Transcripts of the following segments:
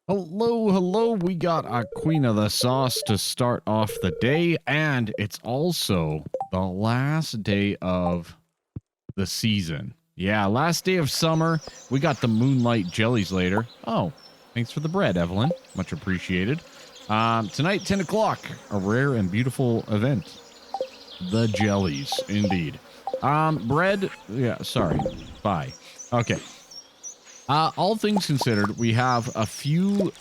Hello, hello. We got a queen of the sauce to start off the day, and it's also the last day of the season. Yeah, last day of summer. We got the Moonlight Jellies later. Oh, thanks for the bread, Evelyn. Much appreciated. Tonight, 10 o'clock, a rare and beautiful event. The jellies, indeed. Bread. Yeah, sorry. Bye. Okay. All things considered, we have a few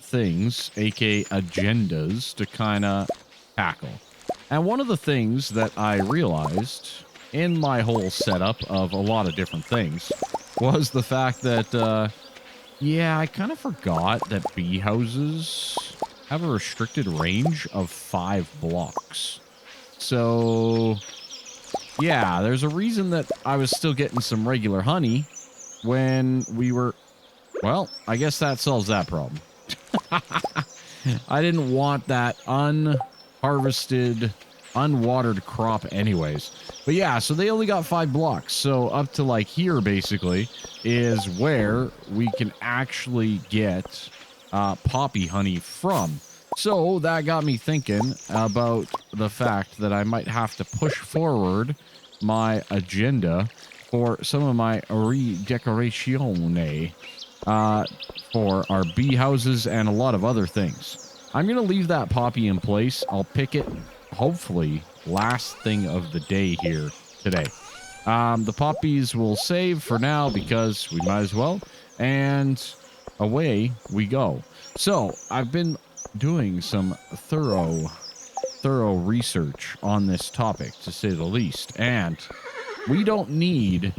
things, aka agendas, to kind of tackle. And one of the things that I realized in my whole setup of a lot of different things was the fact that, yeah, I kind of forgot that bee houses have a restricted range of 5 blocks. So, yeah, there's a reason that I was still getting some regular honey when we were, well, I guess that solves that problem. I didn't want that unharvested, unwatered crop anyways. But yeah, so they only got 5 blocks. So up to like here basically is where we can actually get poppy honey from. So that got me thinking about the fact that I might have to push forward my agenda for some of my redecoration for our bee houses and a lot of other things. I'm going to leave that poppy in place. I'll pick it, hopefully, last thing of the day here today. The poppies will save for now because we might as well. And away we go. So, I've been doing some thorough research on this topic, to say the least. And we don't need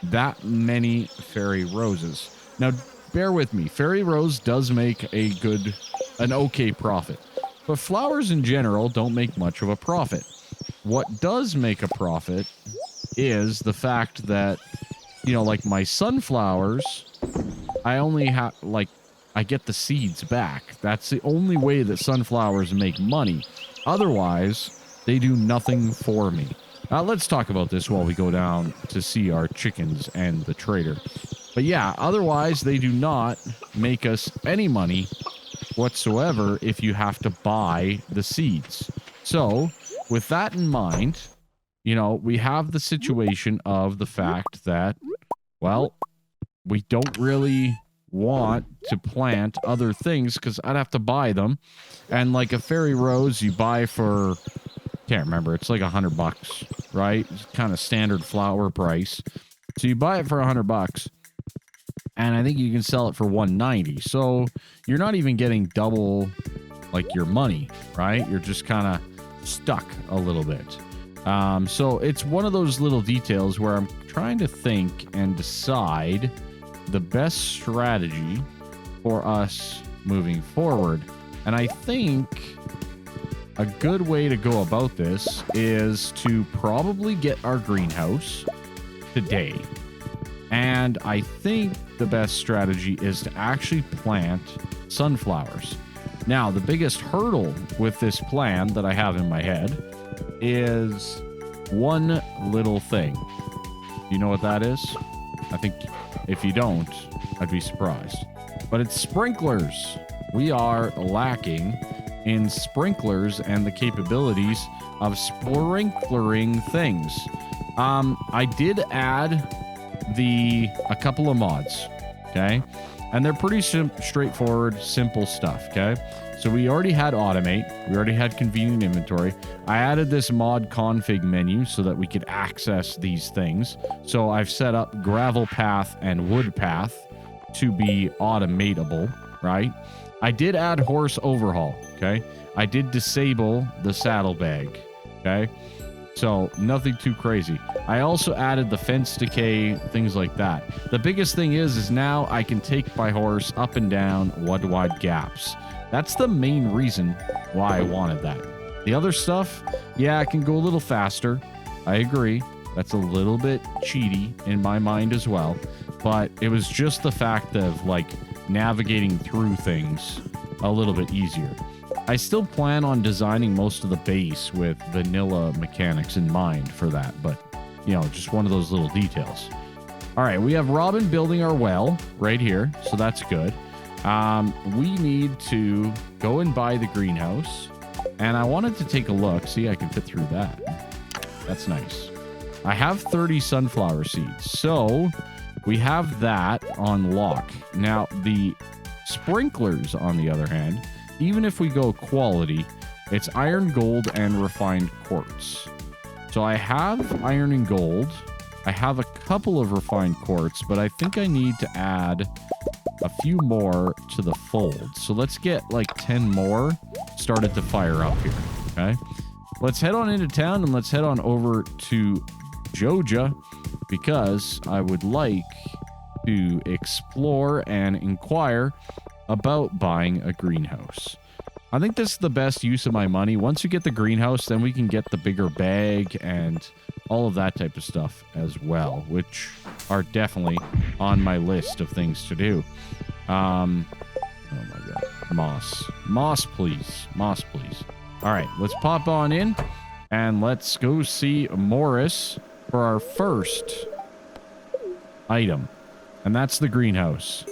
that many fairy roses. Now, bear with me. Fairy rose does make an okay profit. But flowers in general don't make much of a profit. What does make a profit is the fact that, you know, like my sunflowers, I only have, like, I get the seeds back. That's the only way that sunflowers make money. Otherwise, they do nothing for me. Let's talk about this while we go down to see our chickens and the trader. But yeah, otherwise they do not make us any money whatsoever if you have to buy the seeds. So, with that in mind, you know, we have the situation of the fact that, well, we don't really want to plant other things because I'd have to buy them. And like a fairy rose you buy for, can't remember, it's like $100, right? It's kind of standard flower price. So you buy it for $100, and I think you can sell it for $190. So you're not even getting double like your money, right? You're just kind of stuck a little bit. So it's one of those little details where I'm trying to think and decide the best strategy for us moving forward. And I think a good way to go about this is to probably get our greenhouse today. And I think the best strategy is to actually plant sunflowers. Now, the biggest hurdle with this plan that I have in my head is one little thing. You know what that is? I think if you don't, I'd be surprised. But it's sprinklers. We are lacking in sprinklers and the capabilities of sprinklering things. I did add a couple of mods, okay? And they're pretty straightforward, simple stuff, okay? So we already had automate. We already had convenient inventory. I added this mod config menu so that we could access these things. So I've set up gravel path and wood path to be automatable, right? I did add horse overhaul, okay? I did disable the saddlebag, okay? So nothing too crazy. I also added the fence decay, things like that. The biggest thing is now I can take my horse up and down wide gaps. That's the main reason why I wanted that. The other stuff, yeah, I can go a little faster. I agree. That's a little bit cheaty in my mind as well. But it was just the fact of, like, navigating through things a little bit easier. I still plan on designing most of the base with vanilla mechanics in mind for that, but, you know, just one of those little details. All right, we have Robin building our well right here, so that's good. We need to go and buy the greenhouse. And I wanted to take a look. See, I can fit through that. That's nice. I have 30 sunflower seeds. So we have that on lock. Now, the sprinklers, on the other hand, even if we go quality, it's iron, gold, and refined quartz. So I have iron and gold. I have a couple of refined quartz, but I think I need to add a few more to the fold. So let's get like 10 more started to fire up here. Okay. Let's head on into town and let's head on over to Georgia because I would like to explore and inquire about buying a greenhouse. I think this is the best use of my money. Once you get the greenhouse, then we can get the bigger bag and all of that type of stuff as well, which are definitely on my list of things to do. Oh my god. Moss, please. Moss, please. All right, let's pop on in and let's go see Morris for our first item. And that's the greenhouse.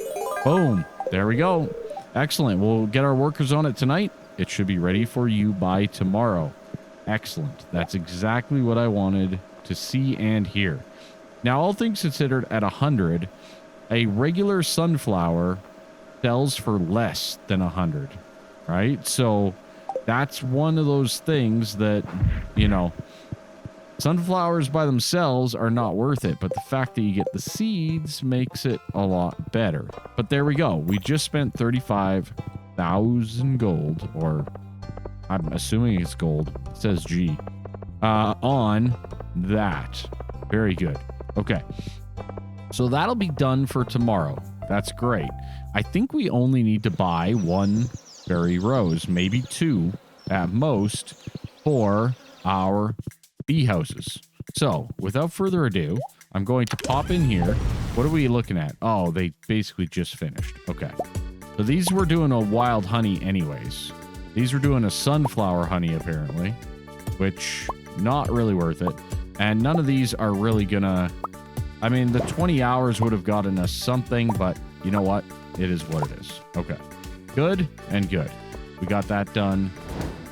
Boom. There we go. Excellent. We'll get our workers on it tonight. It should be ready for you by tomorrow. Excellent. That's exactly what I wanted to see and hear. Now, all things considered, at 100, a regular sunflower sells for less than 100, right? So that's one of those things that, you know, sunflowers by themselves are not worth it, but the fact that you get the seeds makes it a lot better. But there we go. We just spent 35,000 gold, or I'm assuming it's gold. It says G. On that. Very good. Okay. So that'll be done for tomorrow. That's great. I think we only need to buy one berry rose, maybe two at most, for our bee houses. So without further ado, I'm going to pop in here. What are we looking at? Oh, they basically just finished. Okay. So these were doing a wild honey anyways. These were doing a sunflower honey apparently, which not really worth it. And none of these are really gonna, I mean, the 20 hours would have gotten us something, but you know what? It is what it is. Okay. Good and good. We got that done.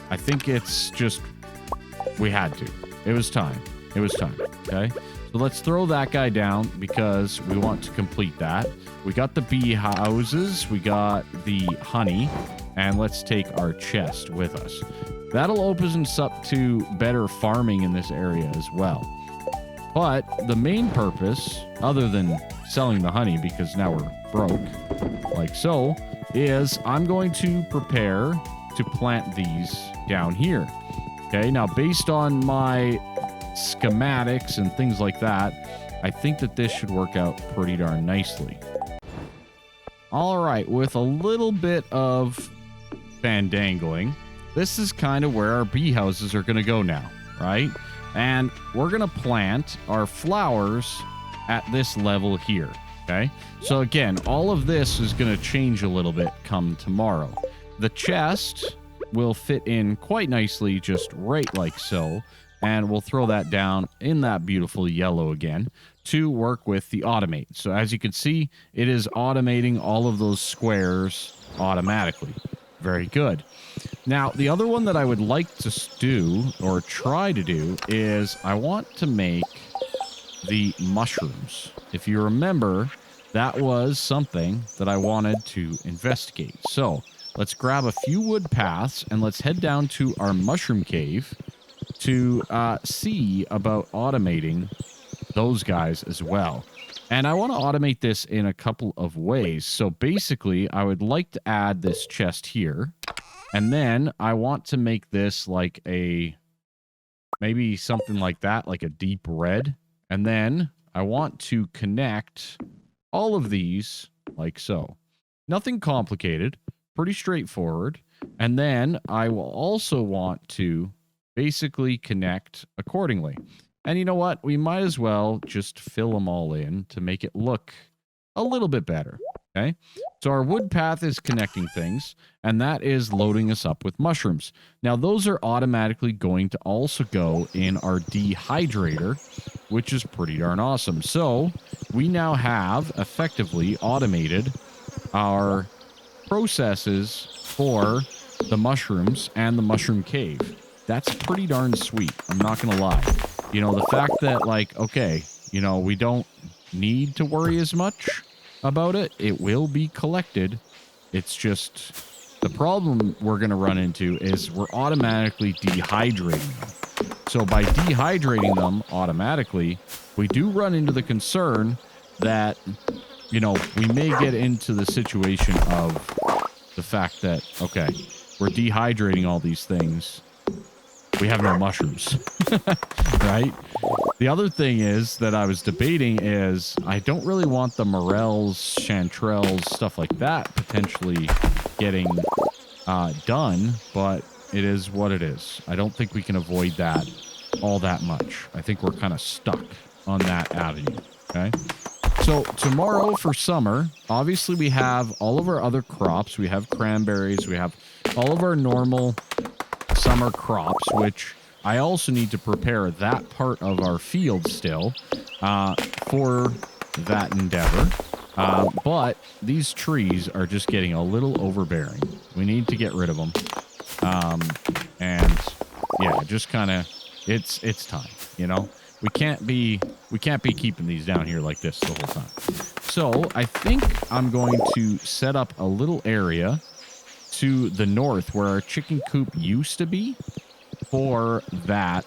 I think it's just, we had to. It was time. It was time. Okay. So let's throw that guy down because we want to complete that. We got the bee houses. We got the honey. And let's take our chest with us. That'll open us up to better farming in this area as well. But the main purpose, other than selling the honey because now we're broke, like so, is I'm going to prepare to plant these down here. Okay, now based on my schematics and things like that, I think that this should work out pretty darn nicely. All right, with a little bit of fandangling, this is kind of where our bee houses are going to go now, right? And we're going to plant our flowers at this level here, okay? So again, all of this is going to change a little bit come tomorrow. The chest will fit in quite nicely, just right like so. And we'll throw that down in that beautiful yellow again to work with the automate. So as you can see, it is automating all of those squares automatically. Very good. Now, the other one that I would like to do or try to do is I want to make the mushrooms. If you remember, that was something that I wanted to investigate. So let's grab a few wood paths and let's head down to our mushroom cave to see about automating those guys as well. And I want to automate this in a couple of ways. So basically, I would like to add this chest here. And then I want to make this like a, maybe something like that, like a deep red. And then I want to connect all of these like so. Nothing complicated, pretty straightforward. And then I will also want to basically connect accordingly. And you know what? We might as well just fill them all in to make it look a little bit better. Okay. So our wood path is connecting things, and that is loading us up with mushrooms. Now, those are automatically going to also go in our dehydrator, which is pretty darn awesome. So we now have effectively automated our processes for the mushrooms and the mushroom cave. That's pretty darn sweet. I'm not going to lie. You know, the fact that, like, okay, you know, we don't need to worry as much about it. It will be collected. It's just the problem we're going to run into is we're automatically dehydrating them. So by dehydrating them automatically, we do run into the concern that, you know, we may get into the situation of the fact that, okay, we're dehydrating all these things. We have no mushrooms, right? The other thing is that I was debating is I don't really want the morels, chanterelles, stuff like that potentially getting done, but it is what it is. I don't think we can avoid that all that much. I think we're kind of stuck on that avenue, okay? So tomorrow for summer, obviously we have all of our other crops. We have cranberries. We have all of our normal summer crops, which I also need to prepare that part of our field still for that endeavor. But these trees are just getting a little overbearing. We need to get rid of them. And yeah, just kind of, it's time, you know? We can't be keeping these down here like this the whole time. So I think I'm going to set up a little area to the north where our chicken coop used to be for that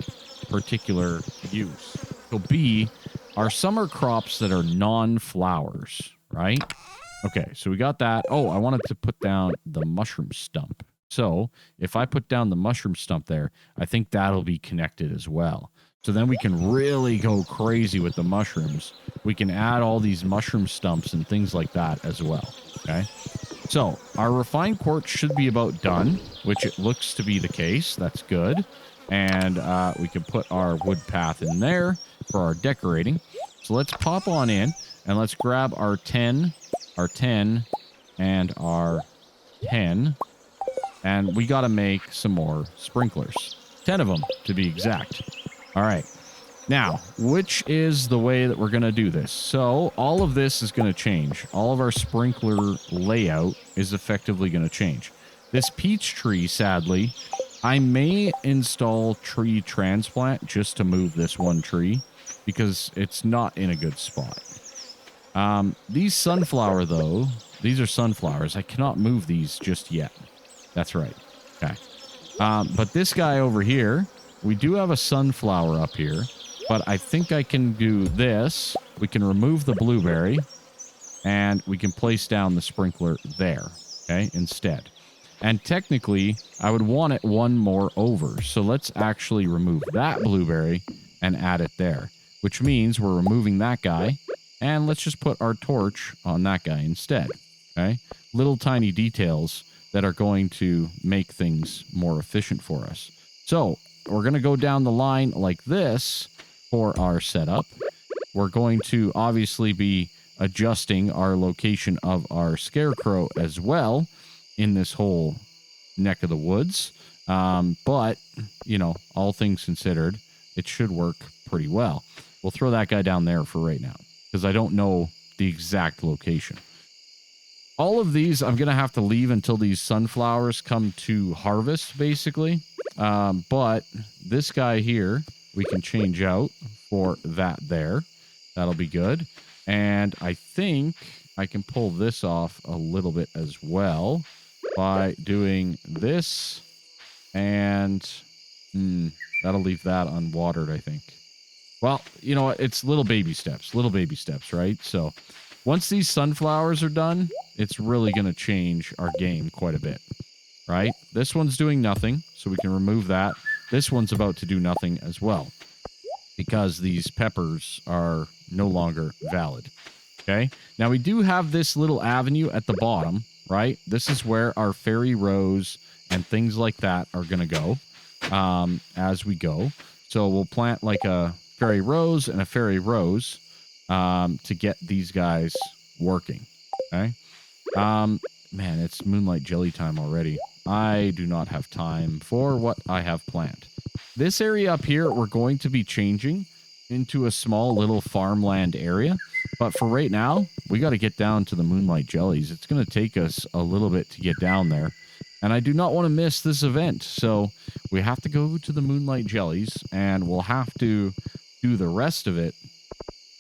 particular use. It'll be our summer crops that are non-flowers, right? Okay, so we got that. Oh, I wanted to put down the mushroom stump. So if I put down the mushroom stump there, I think that'll be connected as well. So then we can really go crazy with the mushrooms. We can add all these mushroom stumps and things like that as well, okay? So our refined quartz should be about done, which it looks to be the case. That's good. And we can put our wood path in there for our decorating. So let's pop on in and let's grab our 10, and our 10. And we got to make some more sprinklers. 10 of them, to be exact. All right. Now, which is the way that we're going to do this? So all of this is going to change. All of our sprinkler layout is effectively going to change. This peach tree, sadly, I may install tree transplant just to move this one tree because it's not in a good spot. These sunflower, though, these are sunflowers. I cannot move these just yet. That's right. Okay. But this guy over here, we do have a sunflower up here, but I think I can do this. We can remove the blueberry, and we can place down the sprinkler there, okay, instead. And technically, I would want it one more over. So let's actually remove that blueberry and add it there, which means we're removing that guy, and let's just put our torch on that guy instead, okay? Little tiny details that are going to make things more efficient for us. So we're going to go down the line like this for our setup. We're going to obviously be adjusting our location of our scarecrow as well in this whole neck of the woods. But, you know, all things considered, it should work pretty well. We'll throw that guy down there for right now because I don't know the exact location. All of these I'm going to have to leave until these sunflowers come to harvest, basically. But this guy here, we can change out for that there. That'll be good. And I think I can pull this off a little bit as well by doing this. And that'll leave that unwatered, I think. Well, you know what? It's little baby steps, right? So once these sunflowers are done, it's really going to change our game quite a bit, right? This one's doing nothing, so we can remove that. This one's about to do nothing as well because these peppers are no longer valid, okay? Now, we do have this little avenue at the bottom, right? This is where our fairy rose and things like that are going to go as we go. So we'll plant like a fairy rose and a fairy rose to get these guys working, okay? Man, it's Moonlight Jelly time already. I do not have time for what I have planned. This area up here, we're going to be changing into a small little farmland area. But for right now, we got to get down to the Moonlight Jellies. It's going to take us a little bit to get down there. And I do not want to miss this event. So we have to go to the Moonlight Jellies, and we'll have to do the rest of it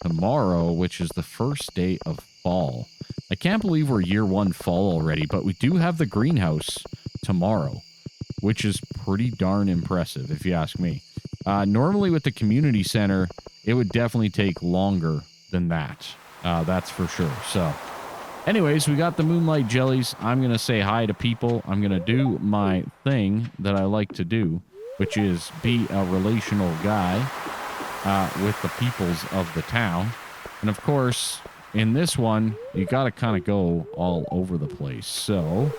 tomorrow, which is the first day of fall. I can't believe we're year one fall already, but we do have the greenhouse tomorrow, which is pretty darn impressive, if you ask me. Normally with the community center, it would definitely take longer than that. That's for sure. So anyways, we got the Moonlight Jellies. I'm going to say hi to people. I'm going to do my thing that I like to do, which is be a relational guy with the peoples of the town. And of course, in this one, you got to kind of go all over the place. So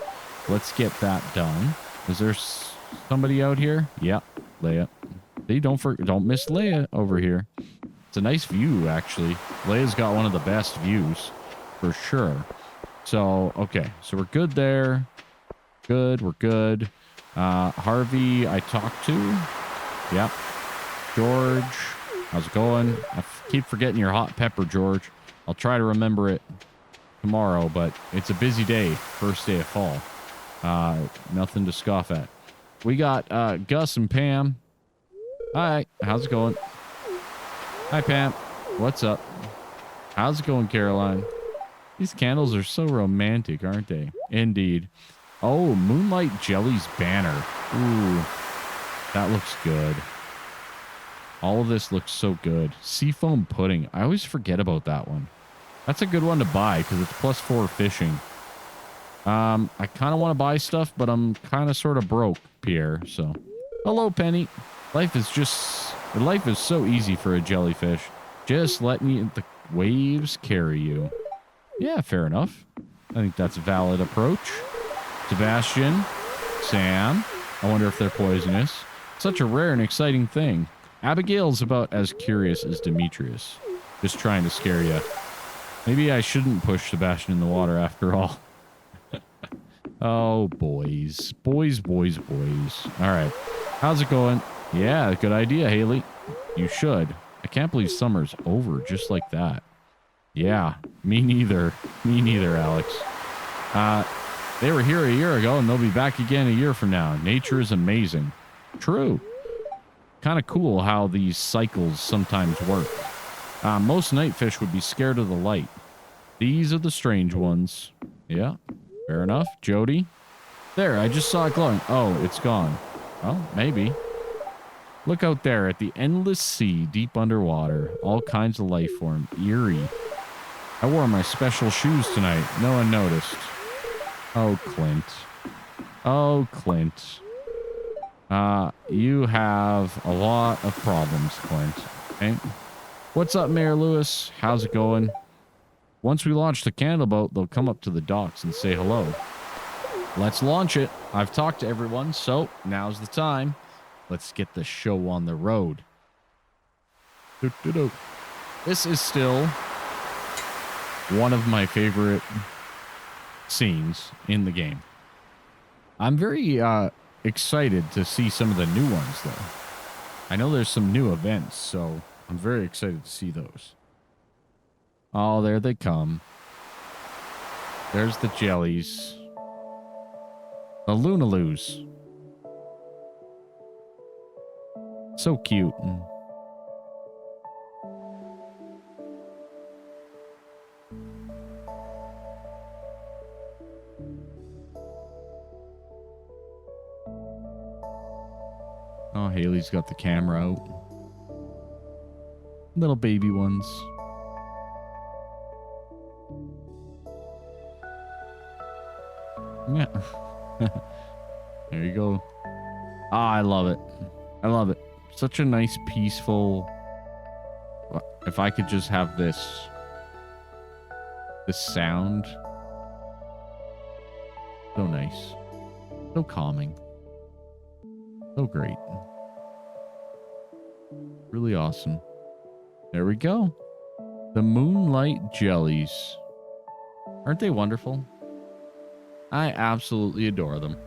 let's get that done. Is there somebody out here? Yep, Leia. See, don't miss Leia over here. It's a nice view, actually. Leia's got one of the best views, for sure. So, okay. So we're good there. Good, we're good. Harvey, I talked to. Yep. George, how's it going? I keep forgetting your hot pepper, George. I'll try to remember it tomorrow, but it's a busy day. First day of fall. Nothing to scoff at. We got Gus and Pam. Hi, how's it going? Hi, Pam. What's up? How's it going, Caroline? These candles are so romantic, aren't they? Indeed. Oh, Moonlight Jellies banner. Ooh, that looks good. All of this looks so good. Seafoam pudding. I always forget about that one. That's a good one to buy because it's +4 fishing. I kind of want to buy stuff, but I'm kind of sort of broke, Pierre. So, hello, Penny. Life is so easy for a jellyfish. Just let the waves carry you. Yeah, fair enough. I think that's a valid approach. Sebastian, Sam. I wonder if they're poisonous. Such a rare and exciting thing. Abigail's about as curious as Demetrius. Just trying to scare you. Maybe I shouldn't push Sebastian in the water after all. Oh, boys. Boys, boys, boys. All right. How's it going? Yeah, good idea, Haley. You should. I can't believe summer's over just like that. Yeah, me neither. Me neither, Alex. They were here a year ago, and they'll be back again a year from now. Nature is amazing. True. Kind of cool how these cycles sometimes work. Most night fish would be scared of the light. These are the strange ones. Yeah, fair enough. Jody? There, I just saw it glowing. Oh, it's gone. Well, maybe. Look out there at the endless sea deep underwater. All kinds of life form. Eerie. I wore my special shoes tonight. No one noticed. Oh, Clint. Oh, Clint. You have a lot of problems, Clint. Okay? What's up, Mayor Lewis? How's it going? Once we launch the candle boat, they'll come up to the docks and say hello. Let's launch it. I've talked to everyone, so now's the time. Let's get the show on the road. This is still one of my favorite scenes in the game. I'm very excited to see some of the new ones, though. I know there's some new events, so I'm very excited to see those. Oh, there they come. There's the jellies. The Lunaloos. So cute. Oh, Haley's got the camera out. Little baby ones. Yeah. There you go. Ah, I love it. I love it. Such a nice, peaceful... If I could just have this sound. So nice. So calming. So great. Really awesome. There we go. The Moonlight Jellies. Aren't they wonderful? I absolutely adore them.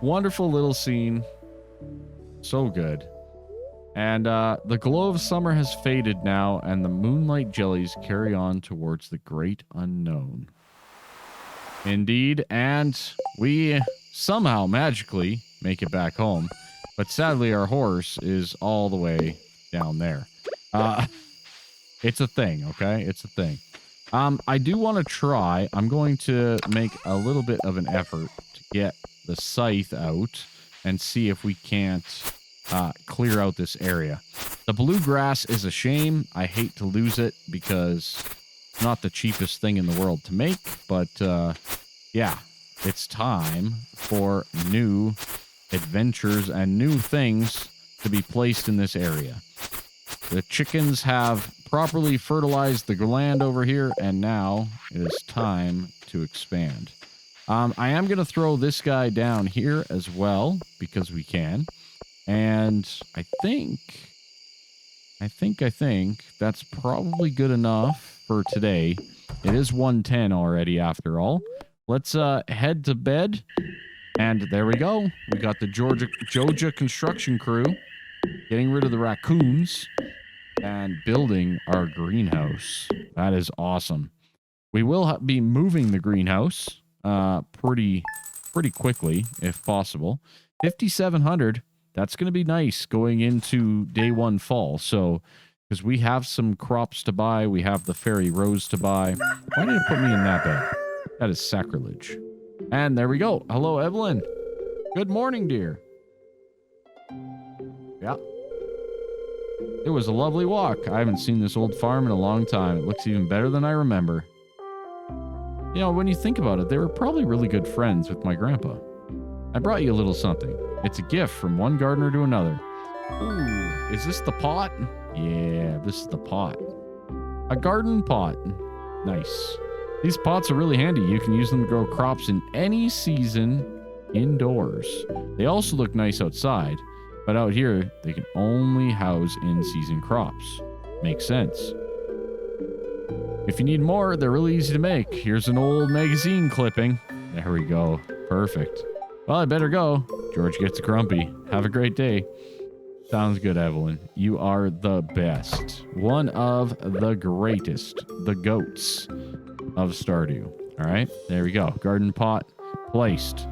Wonderful little scene. So good. And the glow of summer has faded now, and the moonlight jellies carry on towards the great unknown. Indeed, and we somehow magically make it back home. But sadly, our horse is all the way down there. It's a thing, okay? It's a thing. I do want to try. I'm going to make a little bit of an effort to get the scythe out and see if we can't clear out this area. The bluegrass is a shame. I hate to lose it because it's not the cheapest thing in the world to make. But, yeah, it's time for new adventures and new things to be placed in this area. The chickens have properly fertilized the land over here, and now it is time to expand. I am going to throw this guy down here as well, because we can. And I think that's probably good enough for today. It is 1:10 already, after all. Let's head to bed. And there we go. We got the Joja construction crew getting rid of the raccoons and building our greenhouse. That is awesome. We will be moving the greenhouse pretty quickly, if possible. 5,700. That's going to be nice going into day one fall. So, because we have some crops to buy, we have the fairy rose to buy. Why did it put me in that bed? That is sacrilege. And there we go. Hello, Evelyn. Good morning, dear. Yeah. It was a lovely walk. I haven't seen this old farm in a long time. It looks even better than I remember. You know, when you think about it, they were probably really good friends with my grandpa. I brought you a little something. It's a gift from one gardener to another. Ooh, is this the pot? Yeah, this is the pot. A garden pot. Nice. These pots are really handy. You can use them to grow crops in any season indoors. They also look nice outside, but out here, they can only house in-season crops. Makes sense. If you need more, they're really easy to make. Here's an old magazine clipping. There we go. Perfect. Well, I better go. George gets grumpy. Have a great day. Sounds good, Evelyn. You are the best. One of the greatest. The goats of Stardew. All right, there we go. Garden pot placed.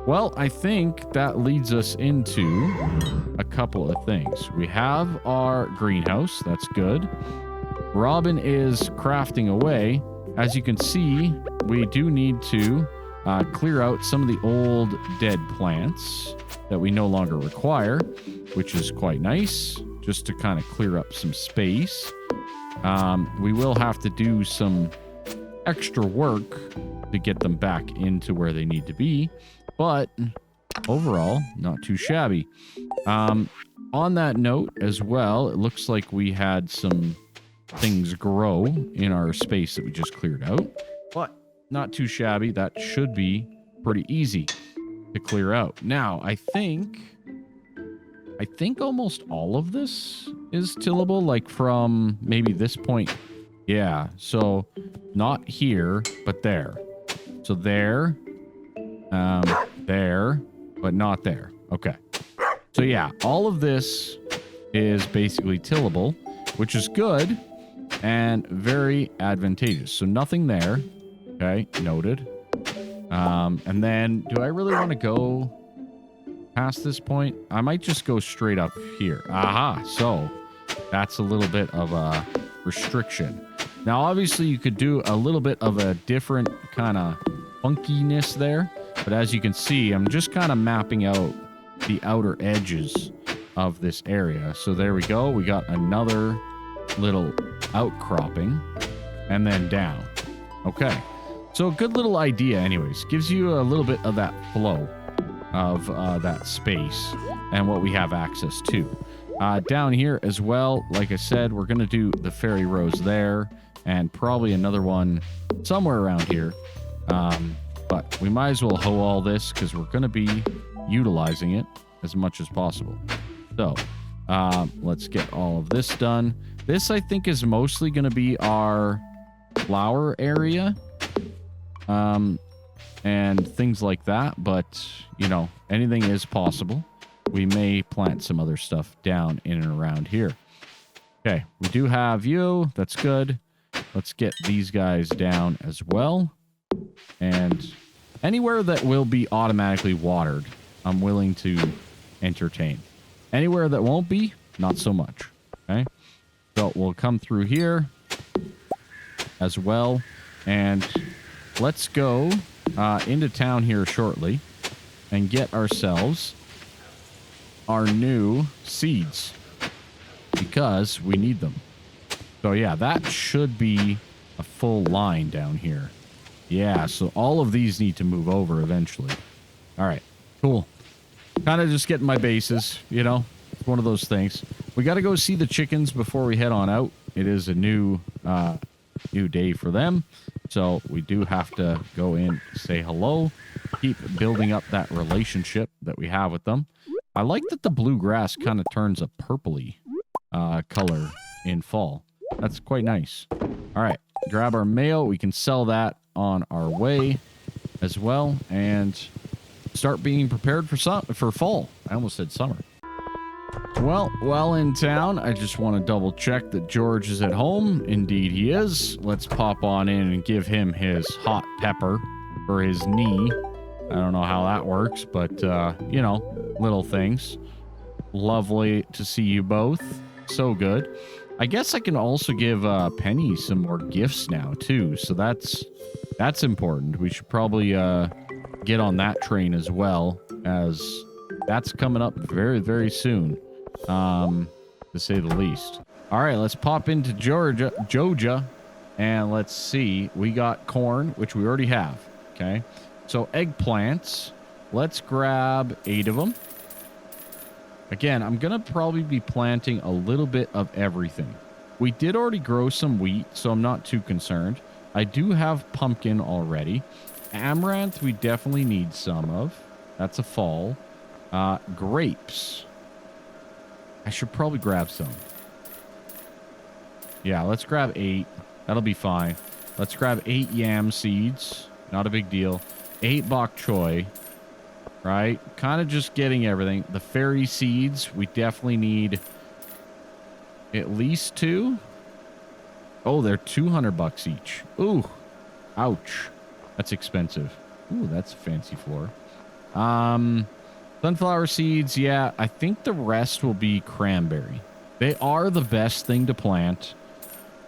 Well, I think that leads us into a couple of things. We have our greenhouse. That's good. Robin is crafting away. As you can see, we do need to clear out some of the old dead plants that we no longer require, which is quite nice, just to kind of clear up some space. We will have to do some extra work to get them back into where they need to be, but overall, not too shabby. On that note as well, it looks like we had some things grow in our space that we just cleared out, but not too shabby. That should be pretty easy to clear out. Now, I think almost all of this is tillable, like from maybe this point. Yeah, so not here, but there. So there, there, but not there. Okay. So yeah, all of this is basically tillable, which is good and very advantageous. So nothing there. Okay, noted. And then, do I really want to go past this point? I might just go straight up here. Aha, so that's a little bit of a restriction. Now, obviously, you could do a little bit of a different kind of funkiness there. But as you can see, I'm just kind of mapping out the outer edges of this area. So there we go. We got another little outcropping and then down. Okay. So a good little idea anyways. Gives you a little bit of that flow of that space and what we have access to. Down here as well, like I said, we're going to do the fairy rose there and probably another one somewhere around here. But we might as well hoe all this because we're going to be utilizing it as much as possible. So let's get all of this done. This, I think, is mostly going to be our flower area. And things like that, but you know, anything is possible. we may plant some other stuff down in and around here. Okay, we do have you. That's good. Let's get these guys down as well. And anywhere that will be automatically watered, I'm willing to entertain. Anywhere that won't be, not so much. Okay, so we'll come through here as well. And let's go into town here shortly and get ourselves our new seeds because we need them. So yeah, that should be a full line down here. Yeah, so all of these need to move over eventually. All right, cool. Kind of just getting my bases, you know. It's one of those things. We got to go see the chickens before we head on out. It is a new day for them. So we do have to go in, say hello, keep building up that relationship that we have with them. I like that the blue grass kind of turns a purpley color in fall. That's quite nice. All right, grab our mayo. We can sell that on our way as well and start being prepared for fall. I almost said summer. Well, while in town, I just want to double check that George is at home. Indeed he is. Let's pop on in and give him his hot pepper for his knee. I don't know how that works, but, you know, little things. Lovely to see you both. So good. I guess I can also give Penny some more gifts now, too. So that's important. We should probably get on that train as well, as that's coming up very, very soon, to say the least. All right, let's pop into Georgia, and let's see. We got corn, which we already have, okay? So eggplants, let's grab 8 of them. Again, I'm going to probably be planting a little bit of everything. We did already grow some wheat, so I'm not too concerned. I do have pumpkin already. Amaranth, we definitely need some of. That's a fall. Grapes. I should probably grab some. Yeah, let's grab 8. That'll be fine. Let's grab 8 yam seeds. Not a big deal. 8 bok choy. Right? Kind of just getting everything. The fairy seeds, we definitely need at least 2. Oh, they're $200 each. Ooh. Ouch. That's expensive. Ooh, that's a fancy floor. Sunflower seeds, yeah. I think the rest will be cranberry. They are the best thing to plant.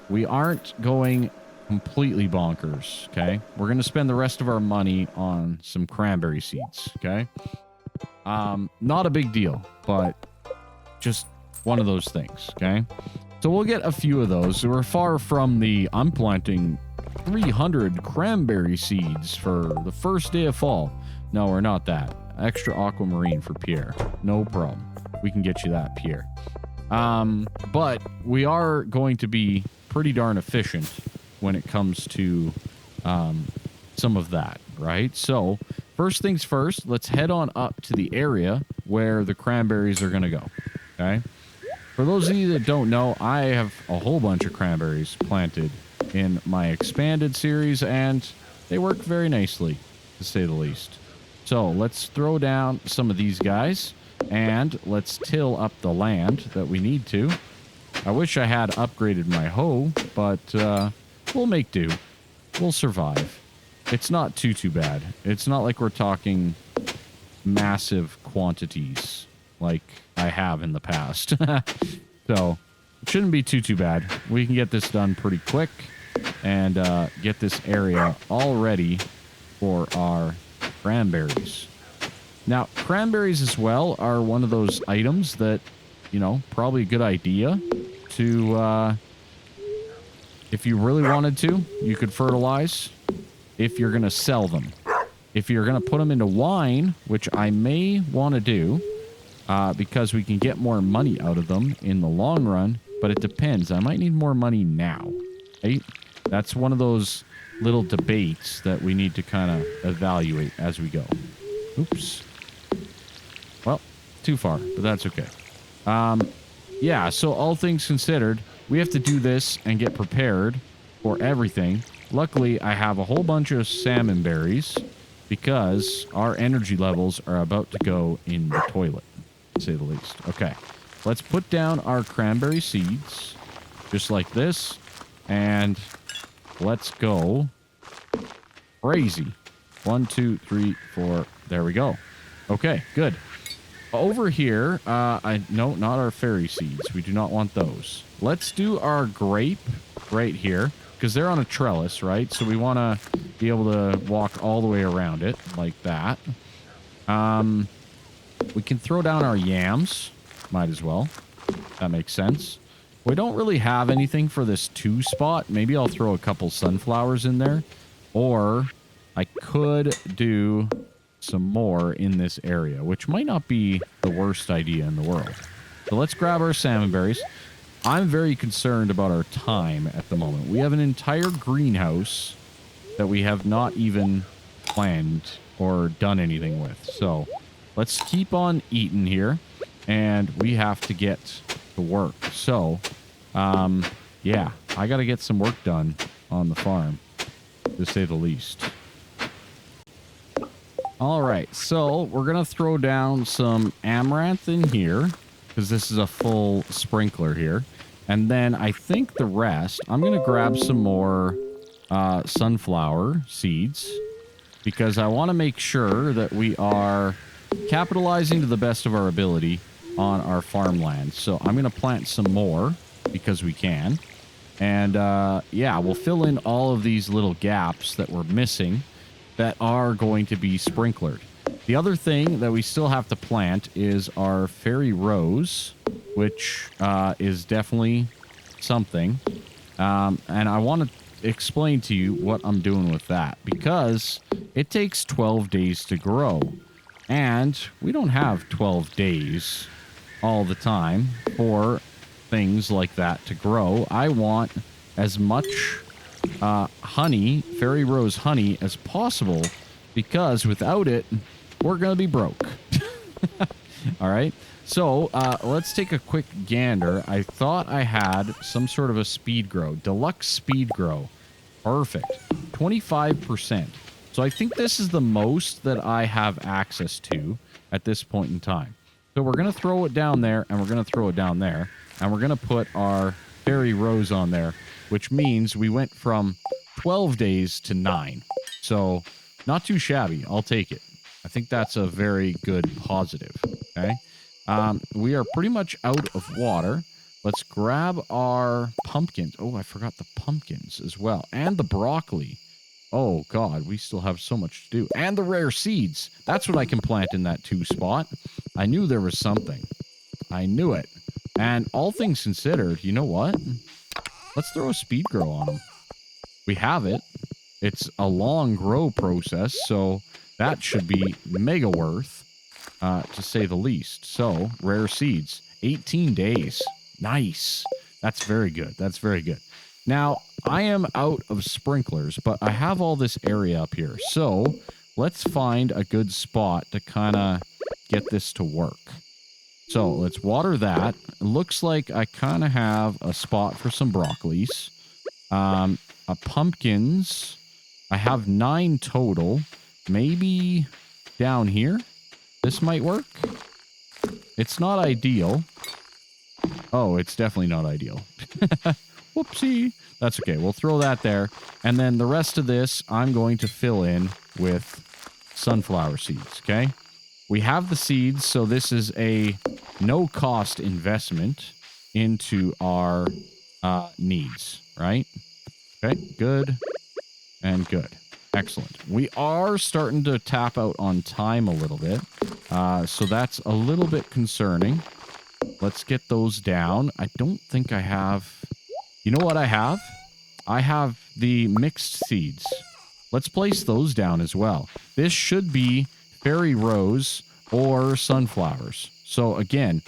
We aren't going completely bonkers, okay? We're going to spend the rest of our money on some cranberry seeds, okay? Not a big deal, but just one of those things, okay? So we'll get a few of those. We're far from the, I'm planting 300 cranberry seeds for the first day of fall. No, we're not that. Extra aquamarine for Pierre. No problem. We can get you that, Pierre. But we are going to be pretty darn efficient when it comes to some of that, right? So first things first, let's head on up to the area where the cranberries are going to go, okay? For those of you that don't know, I have a whole bunch of cranberries planted in my expanded series, and they work very nicely, to say the least. So let's throw down some of these guys, and let's till up the land that we need to. I wish I had upgraded my hoe, but we'll make do. We'll survive. It's not too bad. It's not like we're talking massive quantities like I have in the past. So it shouldn't be too bad. We can get this done pretty quick and get this area all ready for our cranberries. Now, cranberries as well are one of those items that, you know, probably a good idea to, if you really wanted to, you could fertilize if you're going to sell them. If you're going to put them into wine, which I may want to do, because we can get more money out of them in the long run, but it depends. I might need more money now, right? That's one of those little debates that we need to kind of evaluate as we go. Oops. Well, too far, but that's okay. Yeah, so all things considered, we have to do this and get prepared for everything. Luckily, I have a whole bunch of salmon berries because our energy levels are about to go in the toilet. say the least. Okay. Let's put down our cranberry seeds. Just like this. And let's go crazy. 1, 2, 3, 4. There we go. Okay, good. Over here, no, not our fairy seeds. We do not want those. Let's do our grape right here, because they're on a trellis, right? So we want to be able to walk all the way around it like that. We can throw down our yams. Might as well. That makes sense. We don't really have anything for this 2 spot. Maybe I'll throw a couple sunflowers in there. Or I could do some more in this area, which might not be the worst idea in the world. So let's grab our salmon berries. I'm very concerned about our time at the moment. We have an entire greenhouse that we have not even planned or done anything with. So let's keep on eating here, and we have to get to work. So, yeah, I got to get some work done on the farm, to say the least. All right, so we're going to throw down some amaranth in here, because this is a full sprinkler here. And then I think the rest, I'm going to grab some more sunflower seeds, because I want to make sure that we are capitalizing to the best of our ability on our farmland. So I'm going to plant some more, because we can. And yeah, we'll fill in all of these little gaps that we're missing that are going to be sprinklered. The other thing that we still have to plant is our fairy rose, which is definitely something. And I want to explain to you what I'm doing with that, because it takes 12 days to grow. And we don't have 12 days all the time for things like that to grow. I want as much honey, fairy rose honey, as possible, because without it, we're going to be broke. All right. So let's take a quick gander. I thought I had some sort of a speed grow. Deluxe speed grow. Perfect. 25%. So I think this is the most that I have access to at this point in time. So we're going to throw it down there, and we're going to throw it down there, and we're going to put our fairy rose on there, which means we went from 12 days to 9. So not too shabby. I'll take it. I think that's a very good positive. Okay. We are pretty much out of water. Let's grab our pumpkins. Oh, I forgot the pumpkins as well. And the broccoli. Oh, God, we still have so much to do. And the rare seeds. That's what I can plant in that 2 spot. I knew there was something. I knew it. And all things considered, you know what? Let's throw a speed grow on them. We have it. It's a long grow process, so that should be mega worth, to say the least. So, rare seeds. 18 days. Nice. That's very good. That's very good. Now, I am out of sprinklers, but I have all this area up here. So, let's find a good spot to kind of get this to work. So, let's water that. It looks like I kind of have a spot for some broccolis. Pumpkins. I have 9 total. Maybe down here? This might work. It's not ideal. Oh, it's definitely not ideal. Whoopsie. That's okay. We'll throw that there. And then the rest of this, I'm going to fill in with sunflower seeds, okay? We have the seeds, so this is a no-cost investment into our needs, right? Okay, good and good. Excellent. We are starting to tap out on time a little bit, so that's a little bit concerning. Let's get those down. I don't think I have... You know what I have? I have the mixed seeds. Let's place those down as well. This should be fairy rose or sunflowers. So again,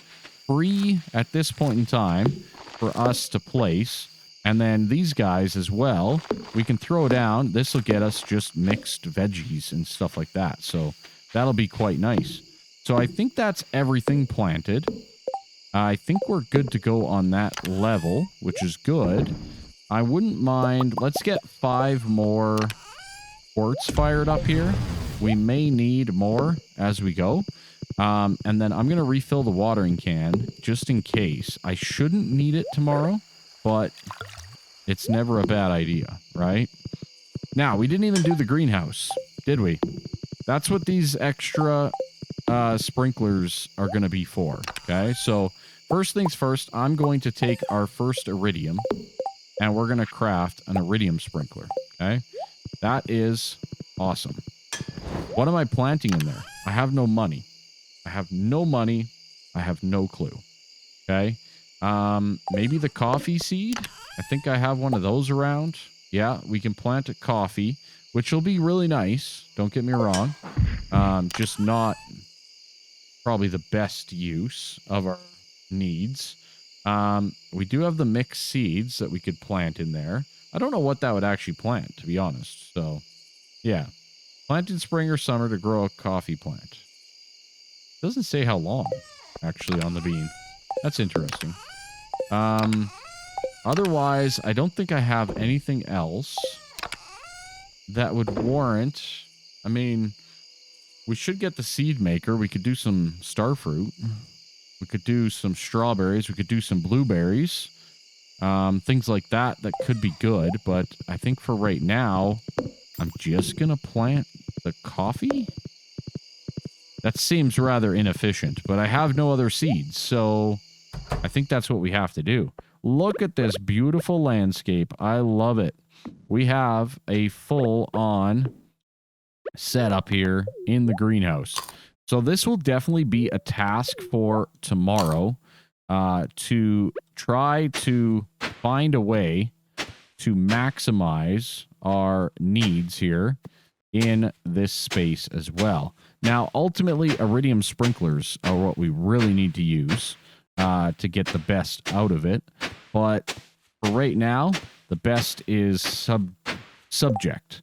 free at this point in time for us to place. And then these guys as well, we can throw down. This will get us just mixed veggies and stuff like that. So that'll be quite nice. So I think that's everything planted. I think we're good to go on that level, which is good. I wouldn't mind. Let's get 5 more quartz fired up here. We may need more as we go. And then I'm going to refill the watering can just in case. I shouldn't need it tomorrow, but it's never a bad idea, right? Now, we didn't even do the greenhouse, did we? That's what these extra sprinklers are going to be for, okay? So first things first, I'm going to take our first iridium, and we're going to craft an iridium sprinkler, okay? That is awesome. What am I planting in there? I have no money. I have no money. I have no clue, okay? Maybe the coffee seed? I think I have one of those around. Yeah, we can plant a coffee, which will be really nice. Don't get me wrong. Just not probably the best use of our needs. We do have the mixed seeds that we could plant in there. I don't know what that would actually plant, to be honest. So, yeah. Plant in spring or summer to grow a coffee plant. Doesn't say how long, actually, on the bean. That's interesting. Otherwise, I don't think I have anything else that would warrant... I mean, we should get the seed maker. We could do some starfruit. We could do some strawberries. We could do some blueberries. Things like that that could be good. But I think for right now, I'm just going to plant the coffee. That seems rather inefficient, but I have no other seeds. So I think that's what we have to do. Look at this beautiful landscape. I love it. We have a full-on setup here in the greenhouse. So this will definitely be a task for tomorrow to try to find a way to maximize our needs here in this space as well. Now, ultimately, iridium sprinklers are what we really need to use to get the best out of it. But for right now, the best is subject.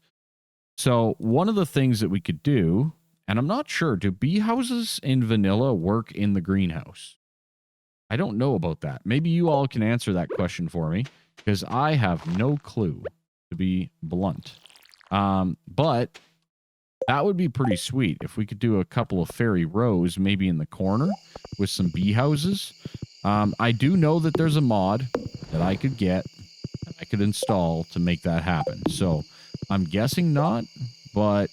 So one of the things that we could do, and I'm not sure, do bee houses in vanilla work in the greenhouse? I don't know about that. Maybe you all can answer that question for me, because I have no clue, to be blunt. But that would be pretty sweet if we could do a couple of fairy rows maybe in the corner with some bee houses. I do know that there's a mod that I could get, that I could install to make that happen. So I'm guessing not, but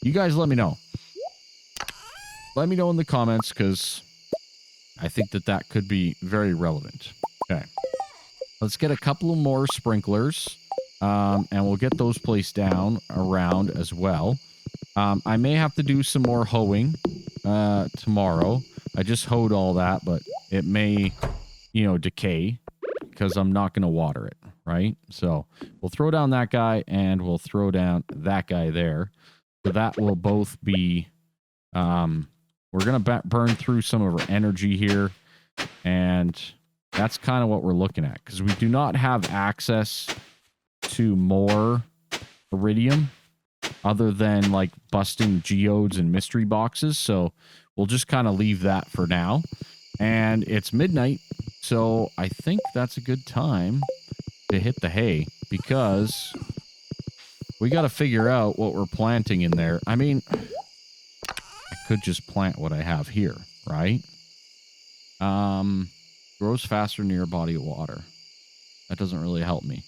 you guys let me know. Let me know in the comments, because I think that that could be very relevant. Okay. Let's get a couple of more sprinklers, and we'll get those placed down around as well. I may have to do some more hoeing tomorrow. I just hoed all that, but it may, decay because I'm not going to water it, right? So we'll throw down that guy, and we'll throw down that guy there. So that will both be... we're going to burn through some of our energy here, and that's kind of what we're looking at, because we do not have access to more iridium other than like busting geodes and mystery boxes. So we'll just kind of leave that for now. And it's midnight, so I think that's a good time to hit the hay, because we got to figure out what we're planting in there. I mean, I could just plant what I have here, right? Grows faster near a body of water. That doesn't really help me.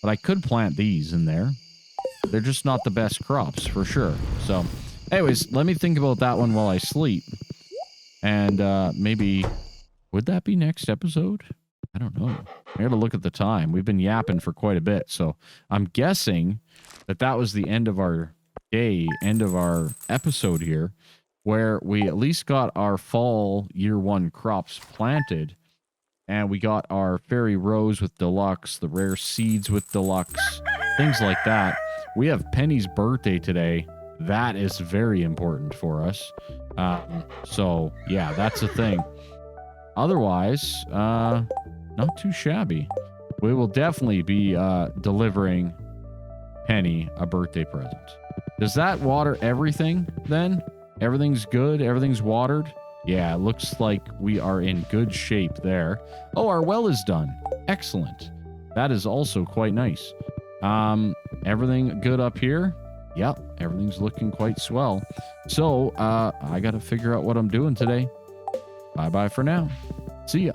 But I could plant these in there. They're just not the best crops, for sure. So, anyways, let me think about that one while I sleep. And maybe... would that be next episode? I don't know. I gotta look at the time. We've been yapping for quite a bit. So, I'm guessing that that was the end of our day, end of our episode here, where we at least got our fall year one crops planted. And we got our fairy rose with deluxe, the rare seeds with deluxe, things like that. We have Penny's birthday today. That is very important for us. So, yeah, that's a thing. Otherwise, not too shabby. We will definitely be delivering Penny a birthday present. Does that water everything then? Everything's good? Everything's watered? Yeah, it looks like we are in good shape there. Oh, our well is done. Excellent. That is also quite nice. Everything good up here? Yep, everything's looking quite swell. So I got to figure out what I'm doing today. Bye-bye for now. See ya.